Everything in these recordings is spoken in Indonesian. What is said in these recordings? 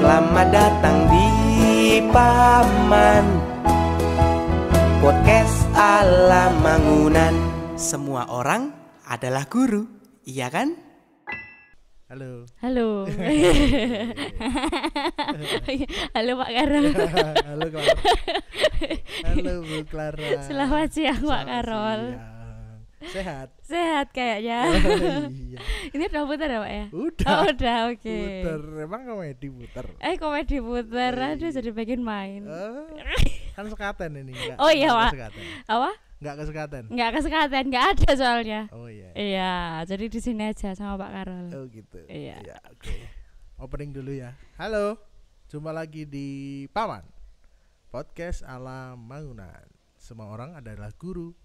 Selamat datang di Paman Podcast ala Mangunan. Semua orang adalah guru, iya kan? Halo. Halo. Halo Pak Karol. Halo Clara. Halo Bu Clara. Selamat siang Pak Karol. Sehat. Sehat kayaknya. Iya. Ini udah putar ya Pak ya? Udah. Oh, udah, oke. Puter. Emang komedi puter. Komedi putar. Aduh, jadi pengen main. Kan sekaten ini enggak. Oh iya Pak. Apa? Enggak kesekaten. Enggak kesekaten, enggak ada soalnya. Oh iya. Iya, jadi di sini aja sama Pak Karol. Oh gitu. Iya. Ya, oke. Opening dulu ya. Halo. Jumpa lagi di Paman Podcast ala Mangunan. Semua orang adalah guru,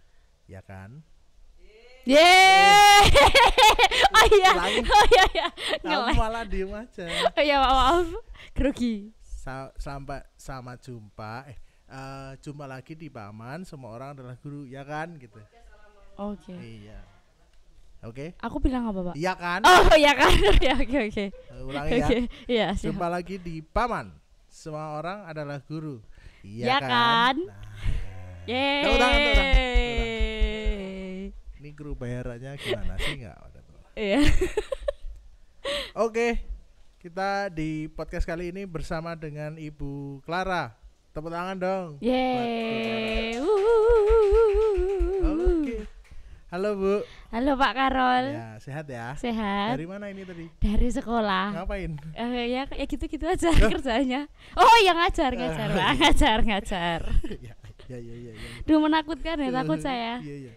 ya kan? Yeay. Oh iya. Oh iya. Kamu malah diem aja. Oh iya, maaf. Grogi. Sama jumpa. Jumpa lagi di Paman. Semua orang adalah guru, ya kan? Gitu. Oke. Iya. Oke. Aku bilang apa, Pak? Iya kan? Oh, iya kan. Ya, oke. Ulangi ya. Oke. Iya, siap. Jumpa lagi di Paman. Semua orang adalah guru. Iya kan? Nah, yeay. tepuk tangan. Ini guru bayarannya gimana sih nggak? Iya. Oke, kita di podcast kali ini bersama dengan Ibu Clara. Tepuk tangan dong. Yeay. Oke. Halo Bu. Halo Pak Karol. Ya, sehat ya? Sehat. Dari mana ini tadi? Dari sekolah. Ngapain? Ya gitu-gitu aja kerjanya. Oh, ya ngajar. Pak. Ngajar. Ya. Duh, menakutkan ya, takut saya. Iya.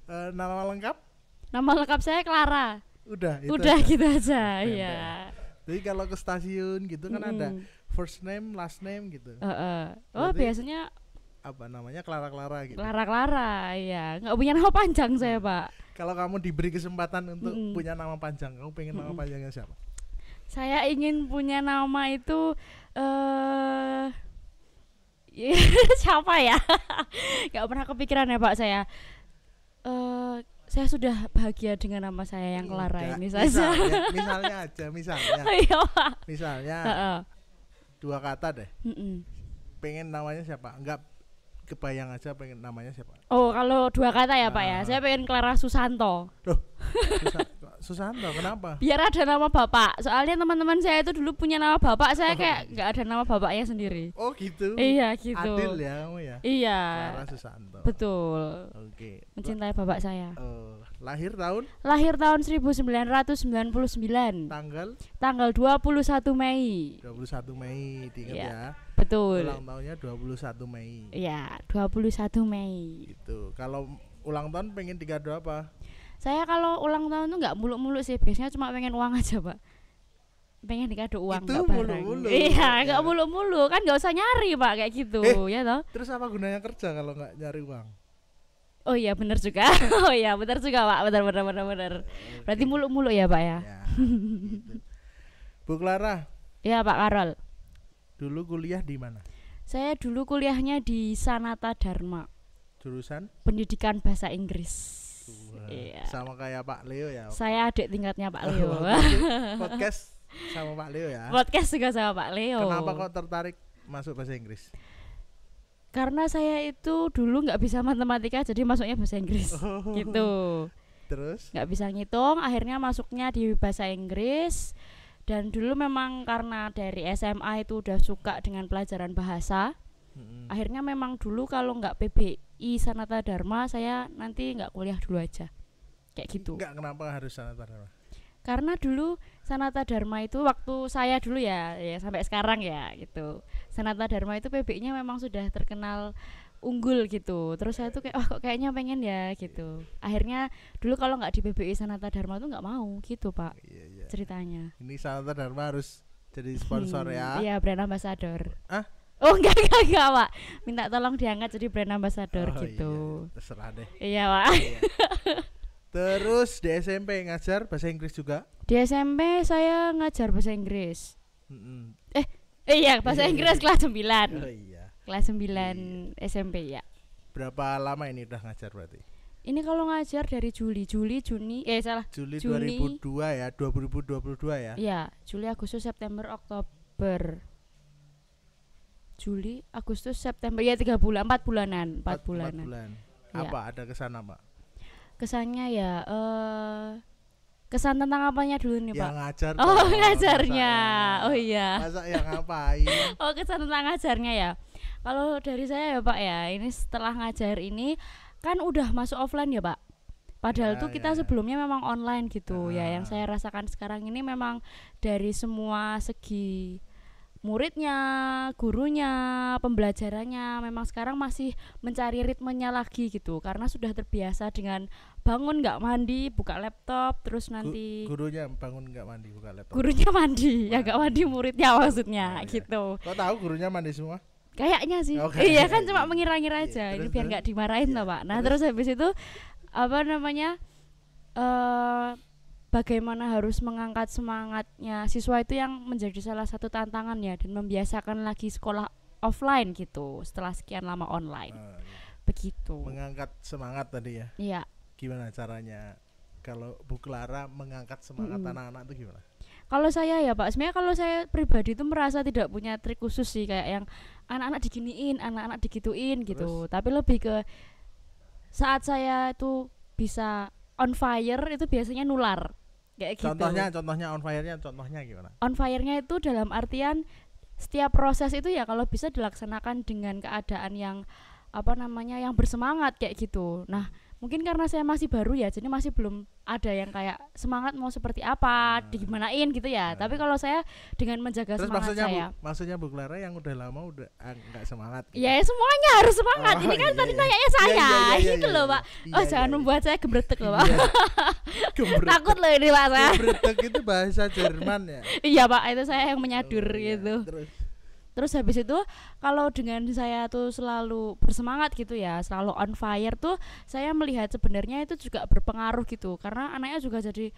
Nama lengkap? Nama lengkap saya Clara. Udah Udah aja. gitu aja, iya. Jadi kalau ke stasiun gitu kan ada first name, last name gitu. Oh, Berarti biasanya apa namanya? Clara gitu. Clara, iya. Nggak punya nama panjang saya, Pak. Kalau kamu diberi kesempatan untuk punya nama panjang, kamu pengen nama panjangnya siapa? Saya ingin punya nama itu siapa ya? Gak pernah kepikiran ya Pak saya. Saya sudah bahagia dengan nama saya yang Clara ini saja. Misalnya. Iya Pak. Misalnya 2 kata deh. Pengen namanya siapa? Enggak kebayang aja pengen namanya siapa? Oh, kalau 2 kata ya Pak ya. Saya pengen Clara Susanto. Loh, Susanto kenapa? Biar ada nama bapak. Soalnya teman-teman saya itu dulu punya nama bapak, saya kayak nggak ada nama bapaknya sendiri. Oh gitu. Iya gitu. Adil ya kamu ya. Iya. Clara Susanto. Betul. Oke. Mencintai bapak saya. Lahir tahun? Lahir tahun 1999. Tanggal 21 Mei. 21 Mei, diingat ya. Betul. Ulang tahunnya 21 Mei. Iya, 21 Mei. Gitu. Kalau ulang tahun pengen dikado apa? Saya kalau ulang tahun tuh nggak muluk-muluk sih, biasanya cuma pengen uang aja Pak. Pengen dikado uang, nggak barang. Iya, nggak muluk-muluk kan, nggak usah nyari Pak kayak gitu, ya toh. Terus apa gunanya kerja kalau nggak nyari uang? Oh iya benar juga. Oh iya benar juga Pak, benar. Berarti muluk-muluk ya Pak ya. Gitu. Bu Clara. Iya Pak Karol. Dulu kuliah di mana? Saya dulu kuliahnya di Sanata Dharma. Jurusan? Pendidikan Bahasa Inggris. Iya. Sama kayak Pak Leo ya. Saya adik tingkatnya Pak Leo. Podcast sama Pak Leo ya. Podcast juga sama Pak Leo. Kenapa kok tertarik masuk bahasa Inggris? Karena saya itu dulu nggak bisa matematika, jadi masuknya bahasa Inggris. Gitu. Terus? Nggak bisa ngitung, akhirnya masuknya di bahasa Inggris. Dan dulu memang karena dari SMA itu udah suka dengan pelajaran bahasa. Akhirnya memang dulu kalau nggak PBI Sanata Dharma, saya nanti nggak kuliah dulu aja, kayak gitu. Nggak, kenapa harus Sanata Dharma? Karena dulu Sanata Dharma itu waktu saya dulu ya sampai sekarang ya gitu. Sanata Dharma itu PBI-nya memang sudah terkenal unggul gitu. Terus saya tuh kayak kok kayaknya pengen ya gitu. Akhirnya dulu kalau nggak di PBI Sanata Dharma tuh nggak mau gitu Pak. Iya. Ceritanya. Ini Sanata Dharma harus jadi sponsor ya. Iya, brand ambassador. Ah? Oh enggak Pak. Minta tolong diangkat jadi brand ambassador gitu. Iya, terserah deh. Iya Pak. Iya. Terus di SMP ngajar bahasa Inggris juga? Di SMP saya ngajar bahasa Inggris. Iya bahasa Inggris kelas 9. Oh iya. Kelas 9 SMP ya. Berapa lama ini udah ngajar berarti? Ini kalau ngajar dari Juli 2002 ya, 2022 ya? Iya, Juli, Agustus, September, Oktober, Juli, Agustus, September, ya 3 bulan, 4 bulanan, 4 bulanan. bulan. Ya. Apa ada kesan apa? Kesannya ya kesan tentang apanya dulu nih, Yang Pak? ngajar. Oh, dong, ngajarnya. masa Oh iya. Masa yang ngapain? Oh, kesan tentang ngajarnya ya. Kalau dari saya ya, Pak ya, ini setelah ngajar ini kan udah masuk offline ya, Pak. Padahal Ya, tuh kita ya. sebelumnya memang online gitu ya. Ah. Yang saya rasakan sekarang ini memang dari semua segi muridnya, gurunya, pembelajarannya memang sekarang masih mencari ritmenya lagi gitu karena sudah terbiasa dengan bangun nggak mandi, buka laptop, terus nanti Gurunya bangun nggak mandi buka laptop. gurunya mandi, ya nggak mandi muridnya maksudnya Oh, iya. gitu. Kok tahu gurunya mandi semua? Kayaknya sih. Oke. Iya kan cuma mengira-ngira Iya, aja. Ini terus, biar terus? nggak dimarahin Iya, lah, Pak. Nah, terus? terus habis itu apa namanya? Bagaimana harus mengangkat semangatnya siswa itu yang menjadi salah satu tantangan ya dan membiasakan lagi sekolah offline gitu setelah sekian lama online. Ah, iya. Begitu. Mengangkat semangat tadi ya. Iya. Gimana caranya kalau Bu Clara mengangkat semangat anak-anak itu gimana? Kalau saya ya Pak, sebenarnya kalau saya pribadi itu merasa tidak punya trik khusus sih kayak yang anak-anak diginiin, anak-anak digituin gitu. Tapi lebih ke saat saya itu bisa on fire itu biasanya nular. Kayak gitu. Contohnya on fire-nya contohnya gimana? On fire-nya itu dalam artian setiap proses itu ya kalau bisa dilaksanakan dengan keadaan yang apa namanya yang bersemangat kayak gitu. Nah, mungkin karena saya masih baru ya, jadi masih belum ada yang kayak semangat mau seperti apa, digimanain gitu ya. Tapi kalau saya dengan menjaga Terus semangat saya, maksudnya Bu Clara yang udah lama udah nggak semangat gitu. ya semuanya harus semangat. Oh, Ini kan iya, tadi iya. nanyanya saya, Iya, gitu loh Pak. Iya, Oh iya, jangan iya. membuat saya gebretek loh Pak. Iya. Gebretek. Takut loh ini Pak saya. Gebretek itu bahasa Jerman ya. Iya Pak, itu saya yang menyadur Oh, iya. gitu. Terus Terus habis itu kalau dengan saya tuh selalu bersemangat gitu ya, selalu on fire tuh saya melihat sebenarnya itu juga berpengaruh gitu. Karena anaknya juga jadi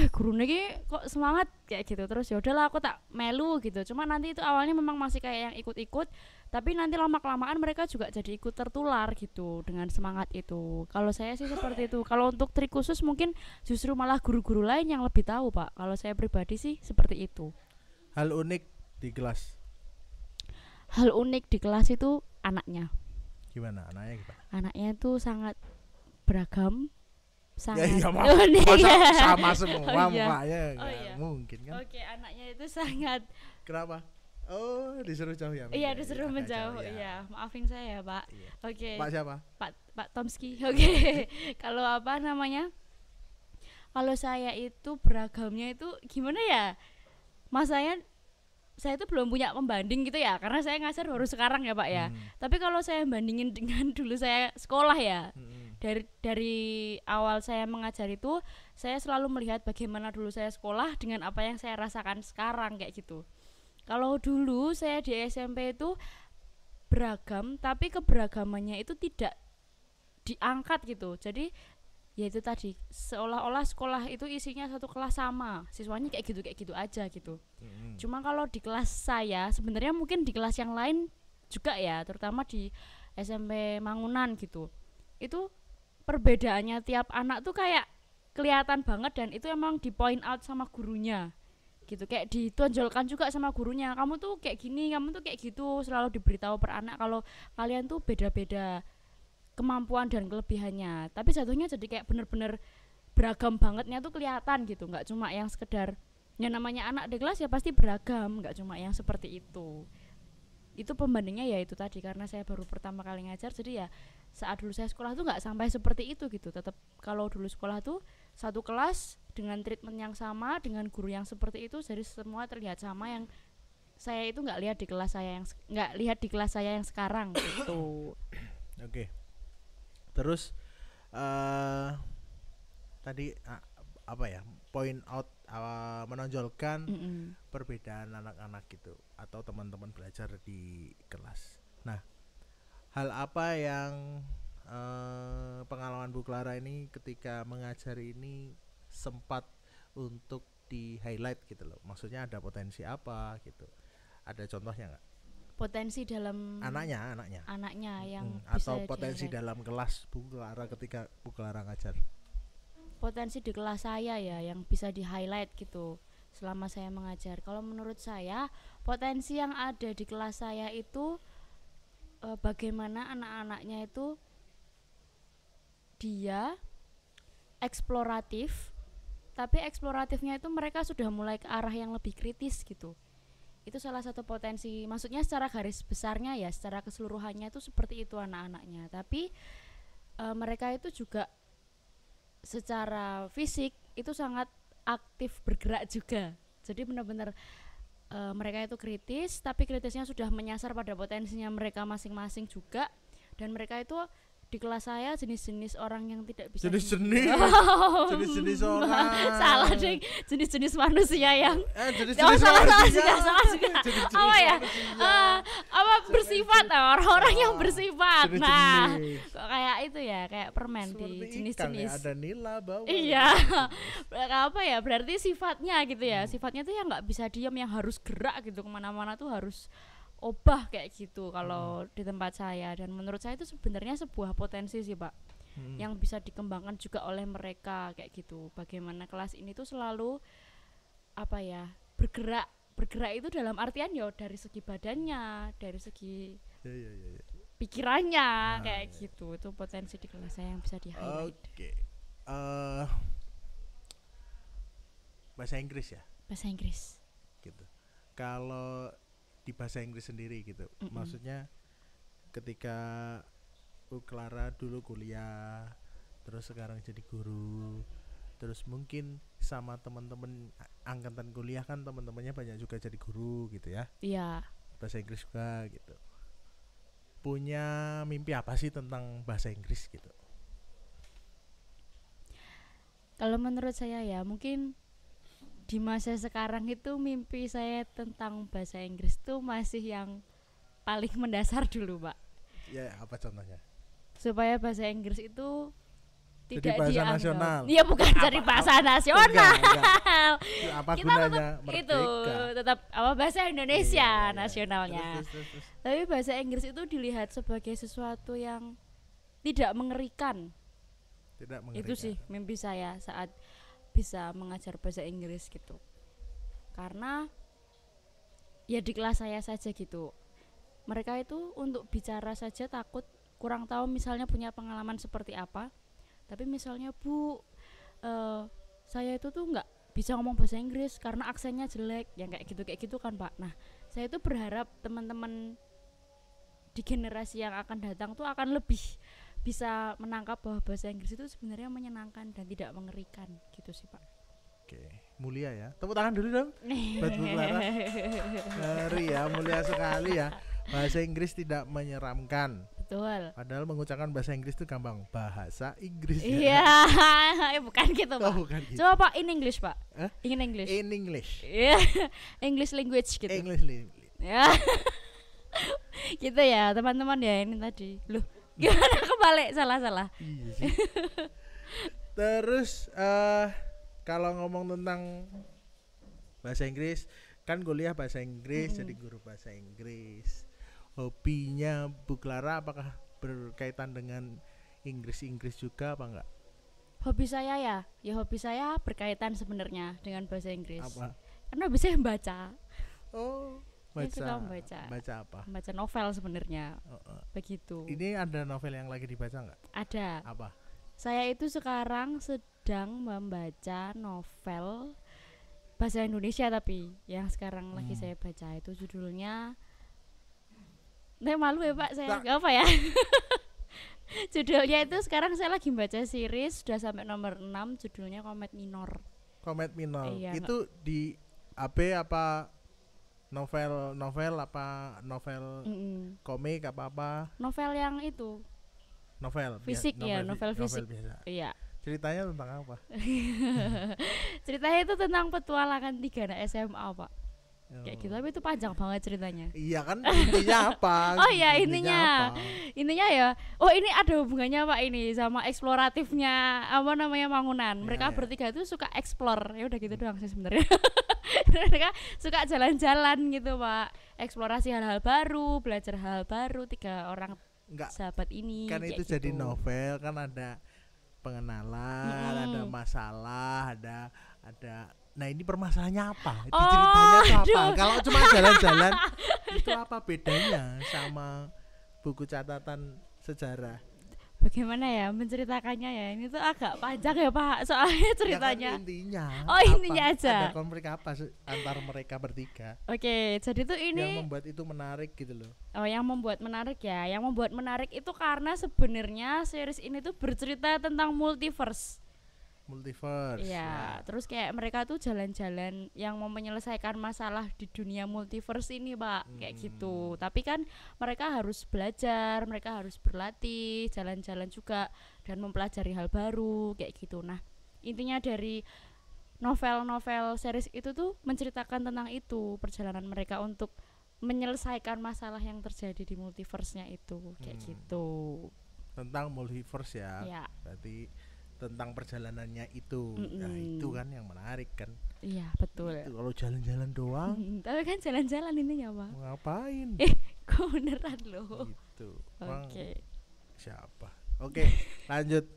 guru nih kok semangat kayak gitu. Terus ya udahlah aku tak melu gitu. Cuma nanti itu awalnya memang masih kayak yang ikut-ikut, tapi nanti lama-kelamaan mereka juga jadi ikut tertular gitu dengan semangat itu. Kalau saya sih seperti itu. Kalau untuk trik khusus mungkin justru malah guru-guru lain yang lebih tahu, Pak. Kalau saya pribadi sih seperti itu. hal unik di kelas Hal unik di kelas itu anaknya. gimana? Anaknya gimana? Anaknya itu sangat beragam, sangat Ya iya unik. masa sama semua Oh, iya. mukanya Oh, nggak iya. mungkin kan? Oke, anaknya itu sangat Kenapa? Oh disuruh jauh ya? iya disuruh agak menjauh jauh, ya. iya. Maafin saya ya, Pak. Iya. Oke. Pak siapa? Pak Tomski. Oke. Kalau apa namanya? Kalau saya itu beragamnya itu gimana ya? Masanya saya itu belum punya pembanding gitu ya, karena saya ngajar baru sekarang ya Pak ya. Tapi kalau saya bandingin dengan dulu saya sekolah ya, dari awal saya mengajar itu, saya selalu melihat bagaimana dulu saya sekolah dengan apa yang saya rasakan sekarang kayak gitu. Kalau dulu saya di SMP itu beragam, tapi keberagamannya itu tidak diangkat gitu. Jadi ya itu tadi seolah-olah sekolah itu isinya satu kelas sama, siswanya kayak gitu aja gitu. Cuma kalau di kelas saya sebenarnya mungkin di kelas yang lain juga ya, terutama di SMP Mangunan gitu, itu perbedaannya tiap anak tuh kayak kelihatan banget dan itu emang di point out sama gurunya gitu, kayak ditonjolkan juga sama gurunya, kamu tuh kayak gini, kamu tuh kayak gitu, selalu diberitahu per anak kalau kalian tuh beda-beda kemampuan dan kelebihannya, tapi jatuhnya jadi kayak bener-bener beragam bangetnya tuh kelihatan gitu, nggak cuma yang sekedar yang namanya anak di kelas ya pasti beragam, nggak cuma yang seperti itu. Itu pembandingnya ya itu tadi, karena saya baru pertama kali ngajar, jadi ya saat dulu saya sekolah tuh nggak sampai seperti itu gitu. Tetap kalau dulu sekolah tuh satu kelas dengan treatment yang sama, dengan guru yang seperti itu, jadi semua terlihat sama. Yang saya itu nggak lihat di kelas saya yang sekarang gitu. Oke. Terus tadi apa ya, point out, menonjolkan perbedaan anak-anak gitu atau teman-teman belajar di kelas. Nah, hal apa yang pengalaman Bu Clara ini ketika mengajar ini sempat untuk di highlight gitu loh, maksudnya ada potensi apa gitu, ada contohnya nggak? Potensi dalam anaknya yang atau bisa potensi di-highlight. dalam kelas Bu Clara ketika Bu Clara ngajar. Potensi di kelas saya ya yang bisa di highlight gitu. selama saya mengajar. Kalau menurut saya potensi yang ada di kelas saya itu bagaimana anak-anaknya itu dia eksploratif, tapi eksploratifnya itu mereka sudah mulai ke arah yang lebih kritis gitu. Itu salah satu potensi, maksudnya secara garis besarnya ya, secara keseluruhannya itu seperti itu anak-anaknya. Tapi mereka itu juga secara fisik itu sangat aktif bergerak juga. Jadi benar-benar mereka itu kritis, tapi kritisnya sudah menyasar pada potensinya mereka masing-masing juga. Dan mereka itu di kelas saya jenis-jenis orang yang tidak bisa jenis-jenis orang salah deh, jenis-jenis manusia yang jenis-jenis salah manusia. juga apa ya apa bersifat orang-orang yang bersifat. Nah kok kayak itu ya, kayak permen di jenis-jenis ada nila bawah. Iya apa ya, berarti sifatnya gitu ya, sifatnya tuh yang nggak bisa diam, yang harus gerak gitu, kemana-mana tuh harus obah kayak gitu kalau di tempat saya. Dan menurut saya itu sebenarnya sebuah potensi sih Pak, yang bisa dikembangkan juga oleh mereka kayak gitu. Bagaimana kelas ini tuh selalu apa ya, bergerak itu dalam artian ya dari segi badannya, dari segi pikirannya kayak gitu. Itu potensi di kelas saya yang bisa di-highlight. Bahasa Inggris ya? Bahasa Inggris Gitu. Kalau di bahasa Inggris sendiri gitu, maksudnya ketika Clara dulu kuliah, terus sekarang jadi guru, terus mungkin sama teman-teman angkatan kuliah kan teman-temannya banyak juga jadi guru gitu ya. Iya. Bahasa Inggris juga gitu. Punya mimpi apa sih tentang bahasa Inggris gitu? Kalau menurut saya ya, mungkin di masa sekarang itu mimpi saya tentang bahasa Inggris tuh masih yang paling mendasar dulu Pak. Ya apa contohnya? Supaya bahasa Inggris itu tidak bahasa dianggap nasional. Iya bukan jadi bahasa nasional. Enggak. Apa Kita gunanya tetap merdeka? itu tetap apa bahasa Indonesia Iya. nasionalnya. Terus. Tapi bahasa Inggris itu dilihat sebagai sesuatu yang tidak mengerikan. Tidak mengerikan. Itu sih mimpi saya saat bisa mengajar bahasa Inggris gitu. Karena ya di kelas saya saja gitu, mereka itu untuk bicara saja takut, kurang tahu misalnya punya pengalaman seperti apa. Tapi misalnya Bu, saya itu tuh nggak bisa ngomong bahasa Inggris karena aksennya jelek, yang kayak gitu kan Pak. Nah saya itu berharap teman-teman di generasi yang akan datang tuh akan lebih bisa menangkap bahwa bahasa Inggris itu sebenarnya menyenangkan dan tidak mengerikan gitu sih Pak. Oke, mulia ya. Tepuk tangan dulu dong buat Bu Clara. Ngeri ya, mulia sekali ya. Bahasa Inggris tidak menyeramkan. Betul. Padahal mengucapkan bahasa Inggris itu gampang. Bahasa Inggris Iya, bukan gitu Pak. Bukan gitu. Coba Pak in English Pak. In English. In English. Iya, English language gitu. English. Ya. Gitu ya teman-teman ya, ini tadi. Loh, gimana kebalik, salah. Iya sih. Terus kalau ngomong tentang bahasa Inggris, kan kuliah bahasa Inggris, jadi guru bahasa Inggris. Hobinya Bu Clara apakah berkaitan dengan Inggris juga apa enggak? Hobi saya ya hobi saya berkaitan sebenarnya dengan bahasa Inggris. Apa? Karena bisa membaca. Oh, Saya baca. suka membaca. Baca apa? Membaca novel sebenarnya. Begitu. Ini ada novel yang lagi dibaca enggak? Ada. Apa? Saya itu sekarang sedang membaca novel bahasa Indonesia, tapi yang sekarang lagi saya baca itu judulnya, malu ya Pak saya nggak apa ya. Judulnya itu sekarang saya lagi baca series sudah sampai nomor 6, judulnya Komet Minor. Komet Minor. Iya, itu di AB apa novel apa novel komik apa? Novel yang itu. Novel Fisik ya, novel fisik. Biasa. Iya. Ceritanya tentang apa? Ceritanya itu tentang petualangan 3 anak SMA Pak. Kayak gitu, tapi itu panjang banget ceritanya. Iya kan, intinya apa? Oh iya, intinya ya, oh ini ada hubungannya Pak ini sama eksploratifnya apa namanya Mangunan. Mereka bertiga itu suka explore, ya udah gitu doang sih sebenarnya. Mereka suka jalan-jalan gitu Pak, eksplorasi hal-hal baru, belajar hal baru. 3 orang sahabat ini. Kan itu gitu. jadi novel kan, ada pengenalan, ada masalah, ada Nah ini permasalahannya apa? Di ceritanya itu apa? Kalau cuma jalan-jalan itu apa bedanya sama buku catatan sejarah? Bagaimana ya menceritakannya ya? Ini tuh agak panjang ya Pak, soalnya ceritanya. Ya kan intinya. Oh intinya aja. Ada konflik apa antar mereka bertiga? Oke, jadi tuh ini yang membuat itu menarik gitu loh. Oh yang membuat menarik ya, yang membuat menarik itu karena sebenarnya series ini tuh bercerita tentang multiverse. Multiverse. Iya, terus kayak mereka tuh jalan-jalan yang mau menyelesaikan masalah di dunia multiverse ini, Pak. Kayak gitu. Tapi kan mereka harus belajar, mereka harus berlatih, jalan-jalan juga dan mempelajari hal baru kayak gitu. Nah, intinya dari novel-novel series itu tuh menceritakan tentang itu, perjalanan mereka untuk menyelesaikan masalah yang terjadi di multiverse-nya itu, kayak gitu. Tentang multiverse ya. Ya. Berarti tentang perjalanannya itu. Nah itu kan yang menarik kan. Iya betul. Itu kalau jalan-jalan doang tapi kan jalan-jalan intinya Pak. mau ngapain Kok beneran loh. gitu. Oke. Siapa? Oke, lanjut.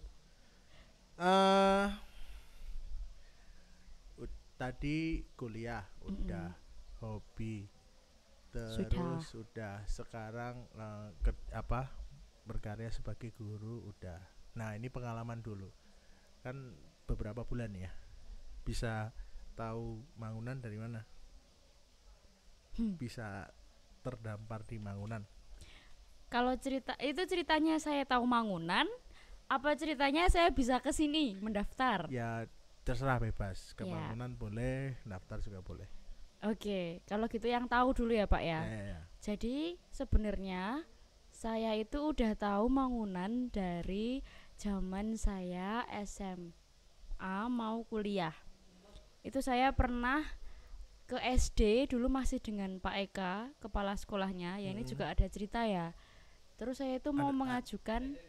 Tadi kuliah udah, hobi terus sudah. Sekarang berkarya sebagai guru udah. Nah ini pengalaman dulu kan beberapa bulan ya, bisa tahu Mangunan dari mana? Bisa terdampar di Mangunan. Kalau ceritanya saya tahu Mangunan, apa ceritanya saya bisa ke sini mendaftar? Ya terserah, bebas. Ke Mangunan boleh, daftar juga boleh. Oke, kalau gitu yang tahu dulu ya Pak ya. Ya. Jadi sebenarnya saya itu udah tahu Mangunan dari zaman saya SMA mau kuliah. Itu saya pernah ke SD dulu masih dengan Pak Eka, kepala sekolahnya. Ya ini juga ada cerita ya. Terus saya itu mau mengajukan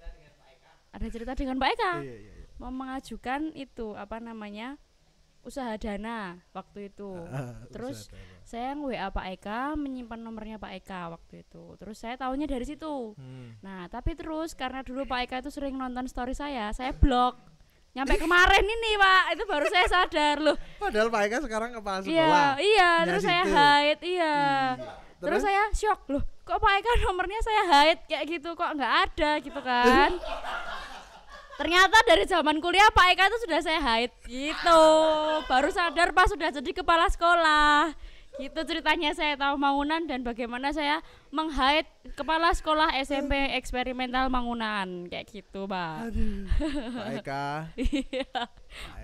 ada cerita dengan Pak Eka. Iya. Mau mengajukan itu usaha dana waktu itu. Terus saya WA Pak Eka, menyimpan nomornya Pak Eka waktu itu. Terus saya tahunya dari situ. Nah, tapi terus karena dulu Pak Eka itu sering nonton story saya blok. Nyampe kemarin ini Pak, itu baru saya sadar loh. Padahal Pak Eka sekarang kepala sekolah. Iya, terus saya hide, Terus saya shock loh, kok Pak Eka nomornya saya hide kayak gitu, kok nggak ada gitu kan. Ternyata dari zaman kuliah Pak Eka itu sudah saya hide gitu. Baru sadar pas sudah jadi kepala sekolah. Gitu ceritanya saya tahu Mangunan dan bagaimana saya meng-hide kepala sekolah SMP eksperimental Mangunan kayak gitu, Pak. Aduh, Pak Eka. Iya.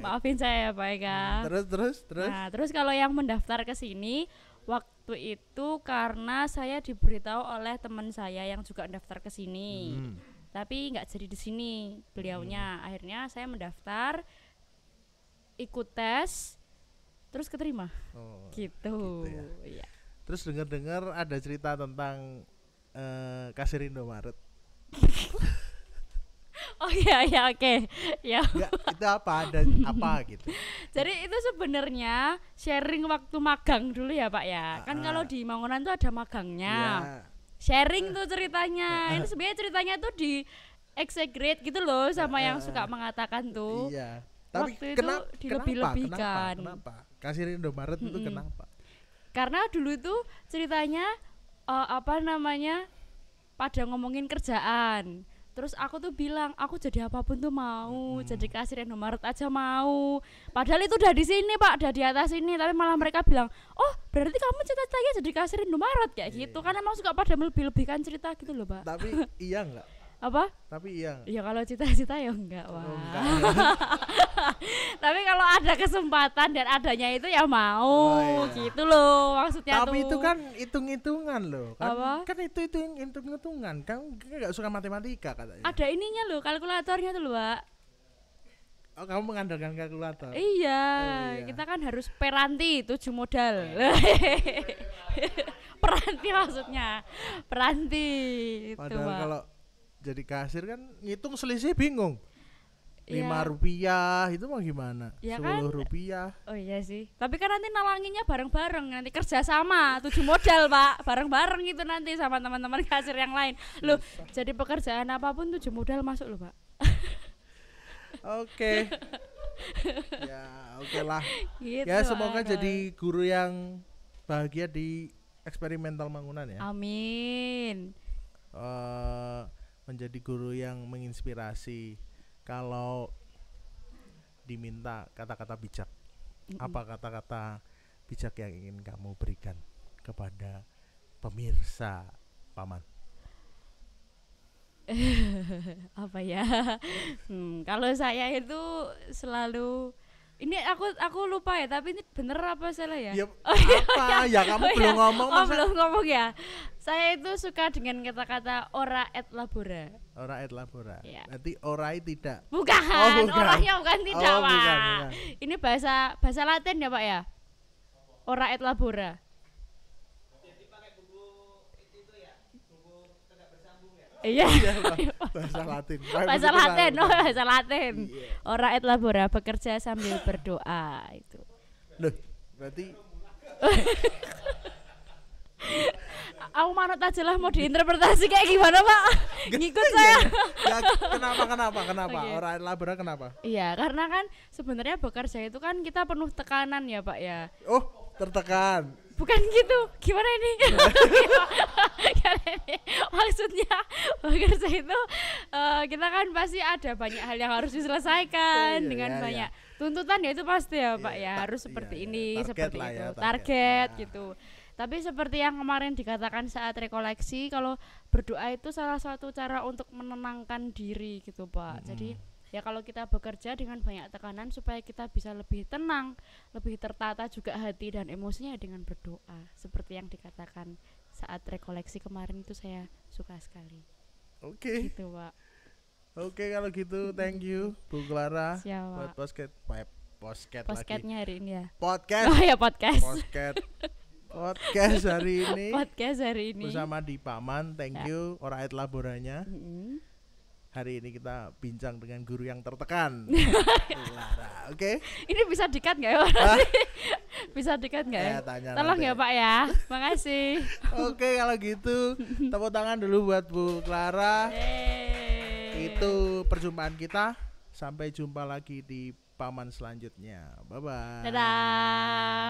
Maafin saya Pak Eka. Terus. Nah, terus kalau yang mendaftar ke sini waktu itu karena saya diberitahu oleh teman saya yang juga daftar ke sini. Tapi nggak jadi di sini beliaunya. Akhirnya saya mendaftar, ikut tes, terus keterima. Gitu ya. Iya. Terus dengar ada cerita tentang kasir Indomaret. Oh iya oke. Ya. Enggak, itu ada apa gitu. Jadi itu sebenarnya sharing waktu magang dulu ya Pak ya. Kan kalau di Mangunan tuh ada magangnya. Ya. Sharing tuh ceritanya. Ini sebenarnya ceritanya tuh di exaggerate gitu loh sama yang suka mengatakan tuh. Iya. Tapi waktu itu dilebih-lebihkan. Kenapa? Kasir Indomaret itu kenapa? Karena dulu tuh ceritanya pada ngomongin kerjaan. Terus aku tuh bilang, aku jadi apapun tuh mau, jadi kasir Indomaret aja mau. Padahal itu udah di sini Pak, udah di atas ini, tapi malah mereka bilang, oh berarti kamu cita-citanya jadi kasir Indomaret kayak gitu. Karena emang suka pada melebih-lebihkan cerita gitu loh Pak. Tapi iya enggak? Apa? Tapi iya. Ya kalau cita-cita ya enggak, Wah. Enggak. Tapi kalau ada kesempatan dan adanya itu ya mau, gitu loh maksudnya. Tapi tuh. itu kan hitung-hitungan loh. Kan itu hitung-hitungan. Kamu enggak suka matematika katanya. Ada ininya loh, kalkulatornya tuh loh, Pak. Oh, kamu mengandalkan kalkulator. Iya, kita kan harus peranti 7 modal. Peranti maksudnya. Peranti itu, Padahal Pak. kalau jadi kasir kan ngitung selisih bingung. Iya. Rp5 itu mau gimana? Ya 10 kan? rupiah. Oh iya sih. Tapi kan nanti nalanginnya bareng-bareng, nanti kerja sama 7 modal Pak, bareng-bareng gitu nanti sama teman-teman kasir yang lain. Loh, jadi pekerjaan apapun 7 modal masuk loh Pak. Oke. Ya, oke lah. Gitu, Ya, semoga aduh. jadi guru yang bahagia di eksperimental Mangunan ya. Amin. Menjadi guru yang menginspirasi. Kalau diminta kata-kata bijak, apa kata-kata bijak yang ingin kamu berikan kepada pemirsa Paman? Apa ya? Kalau saya itu selalu ini aku lupa ya, tapi ini bener apa salah ya? Ya, apa? Ya kamu belum ngomong Oh, masa? belum ngomong ya. Saya itu suka dengan kata-kata ora et labora. Ora et labora. Ya. Nanti orai tidak. Bukan, Oh, bukan. orangnya bukan tidak, Oh, Pak. bukan, bukan. Ini bahasa Latin ya, Pak ya? Ora et labora. Iya. Bahasa Latin. Bahasa Latin, oh bahasa Latin. Iya. Ora et labora, bekerja sambil berdoa itu. Loh, berarti Aku manut aja lah, mau diinterpretasi kayak gimana, Pak? Ngikut saya. ya, kenapa? Oke. Ora et labora kenapa? Iya, karena kan sebenarnya bekerja itu kan kita penuh tekanan ya, Pak ya. Oh, tertekan. Bukan gitu, gimana ini? Gimana ini? Maksudnya bekerja itu kita kan pasti ada banyak hal yang harus diselesaikan Iya, dengan iya, banyak tuntutan ya, itu pasti ya, Pak ya, Iya, harus seperti iya, ini, target seperti lah itu, ya, target Nah. gitu. Tapi seperti yang kemarin dikatakan saat rekoleksi, kalau berdoa itu salah satu cara untuk menenangkan diri gitu, Pak. Jadi ya kalau kita bekerja dengan banyak tekanan supaya kita bisa lebih tenang, lebih tertata juga hati dan emosinya dengan berdoa. Seperti yang dikatakan saat rekoleksi kemarin itu saya suka sekali. Oke. Gitu, Pak. Oke, kalau gitu thank you Bu Clara Siap, buat Pak. podcast lagi. Podcastnya hari ini ya. Podcast. Oh ya, podcast. Podcast hari ini Podcast hari ini. bersama di Paman. Thank Ya. you Ora et laboranya. Mm-mm. Hari ini kita bincang dengan guru yang tertekan. Clara, oke? Ini bisa dikat nggak ya, Pak? Hah? Bisa dikat nggak ya? Tanya Tolong nanti. ya, Pak ya. Makasih. Oke, kalau gitu tepuk tangan dulu buat Bu Clara. Yeay. Itu perjumpaan kita. Sampai jumpa lagi di Paman selanjutnya. Bye bye. Dadah.